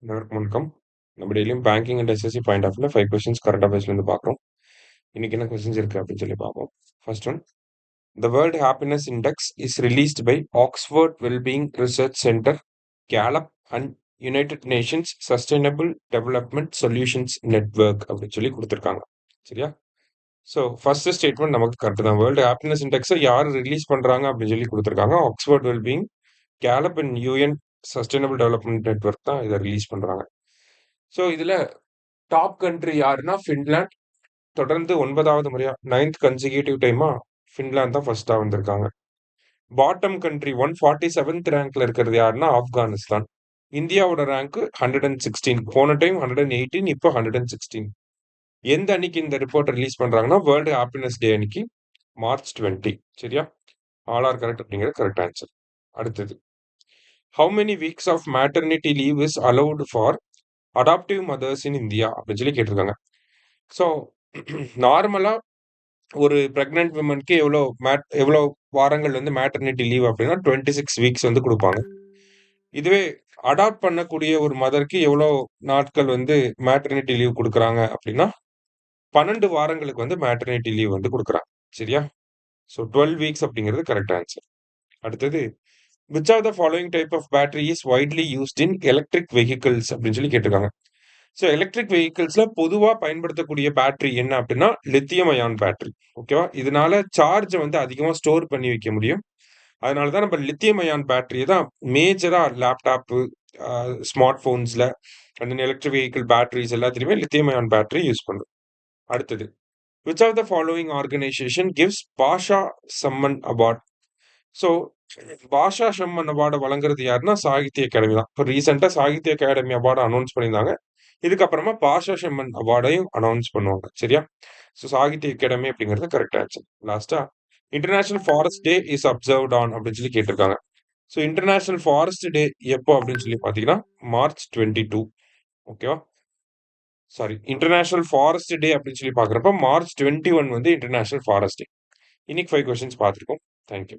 அனைவருக்கும் வணக்கம். நம்ம டெய்லியும் banking and SSC point of வியூல 5 கொஸ்டின்ஸ் கரண்ட் அஃபேர்ஸ்லேருந்து பார்க்குறோம். இன்னைக்கு என்ன கொஸ்டின்ஸ் இருக்கு அப்படின்னு சொல்லி பார்ப்போம். First one, the world happiness index is released by Oxford wellbeing research centre, Gallup and United Nations sustainable development solutions network அப்படின்னு சொல்லி கொடுத்துருக்காங்க. சரியா? ஸோ ஃபர்ஸ்ட் ஸ்டேட்மெண்ட் நமக்கு கரெக்ட் தான். வேர்ல்டு ஹாப்பினஸ் இண்டெக்ஸை யார் ரிலீஸ் பண்றாங்க அப்படின்னு சொல்லி கொடுத்துருக்காங்க. Oxford wellbeing, Gallup and UN sustainable development network தான் இதை ரிலீஸ் பண்றாங்க. ஸோ இதுல டாப் கண்ட்ரி யாருன்னா ஃபின்லாண்ட். தொடர்ந்து 9வது முறையா 9th கன்சிக்யூட்டிவ் டைமா ஃபின்லாந்து தான் ஃபர்ஸ்டா வந்திருக்காங்க. பாட்டம் கண்ட்ரி 147th ரேங்க்ல இருக்கிறது யாருன்னா ஆப்கானிஸ்தான். இந்தியாவோட ரேங்க் 116. போன டைம் 118, இப்போ 116. எந்த அன்னைக்கு இந்த ரிப்போர்ட் ரிலீஸ் பண்றாங்கன்னா வேர்ல்டு ஹாப்பினஸ் டே அன்னைக்கு, மார்ச் 20. சரியா? ஆல் ஆர் கரெக்ட் அப்படிங்கிறது கரெக்ட் ஆன்சர். அடுத்தது, how many weeks of maternity leave is allowed for adoptive mothers in India அப்படின்னு சொல்லி கேட்டிருக்காங்க. ஸோ நார்மலா ஒரு பிரெக்னன்ட் விமனுக்கு எவ்வளோ வாரங்கள் வந்து மேட்டர்னிட்டி லீவ் அப்படின்னா 26 வீக்ஸ் வந்து கொடுப்பாங்க. இதுவே அடாப்ட் பண்ணக்கூடிய ஒரு மதருக்கு எவ்வளோ நாட்கள் வந்து மேட்டர்னிட்டி லீவ் கொடுக்குறாங்க அப்படின்னா 12 வாரங்களுக்கு வந்து மேட்டர்னிட்டி லீவ் வந்து கொடுக்குறாங்க. சரியா? ஸோ 12 வீக்ஸ் அப்படிங்கிறது கரெக்ட் ஆன்சர். அடுத்தது, which of the following type of battery is widely used in electric vehicles அப்படின்னு சொல்லி கேட்டிருக்காங்க. ஸோ எலக்ட்ரிக் வெஹிக்கிள்ஸ்ல பொதுவாக பயன்படுத்தக்கூடிய பேட்டரி என்ன அப்படின்னா லித்தியம் அயான் பேட்டரி. ஓகேவா? இதனால சார்ஜை வந்து அதிகமாக ஸ்டோர் பண்ணி வைக்க முடியும். அதனால தான் நம்ம லித்தியம் அயான் பேட்டரியை தான் மேஜரா லேப்டாப்பு, ஸ்மார்ட் போன்ஸ்ல அண்ட் எலக்ட்ரிக் வெஹிக்கிள் பேட்டரிஸ் எல்லாத்துலயுமே லித்தியம் அயான் பேட்டரி யூஸ் பண்ணுறோம். அடுத்தது, which of the following organization gives Bhasha Samman award? So Bhasha Samman அவார்டை வழங்குறது யாருன்னா சாகித்ய அகாடமி தான். இப்போ ரீசெண்டாக சாகித்ய அகாடமி அவார்டை அனௌன்ஸ் பண்ணியிருந்தாங்க. இதுக்கப்புறமா பாஷா சம்மன் அவார்டையும் அனௌன்ஸ் பண்ணுவாங்க. சரியா? ஸோ சாகித்ய அகாடமி அப்படிங்கிறது கரெக்ட் ஆன்சர். லாஸ்டா, international forest day is observed on அப்படின்னு சொல்லி கேட்டிருக்காங்க. ஸோ இன்டர்நேஷனல் ஃபாரஸ்ட் டே எப்போ அப்படின்னு சொல்லி பார்த்தீங்கன்னா மார்ச் 22. ஓகேவா? சாரி, இன்டர்நேஷனல் ஃபாரஸ்ட் டே அப்படின்னு சொல்லி பார்க்குறப்ப மார்ச் 21 வந்து இன்டர்நேஷனல் ஃபாரஸ்ட் டே. இன்னைக்கு 5 கொஸ்டின்ஸ் பார்த்துருக்கோம். தேங்க்யூ.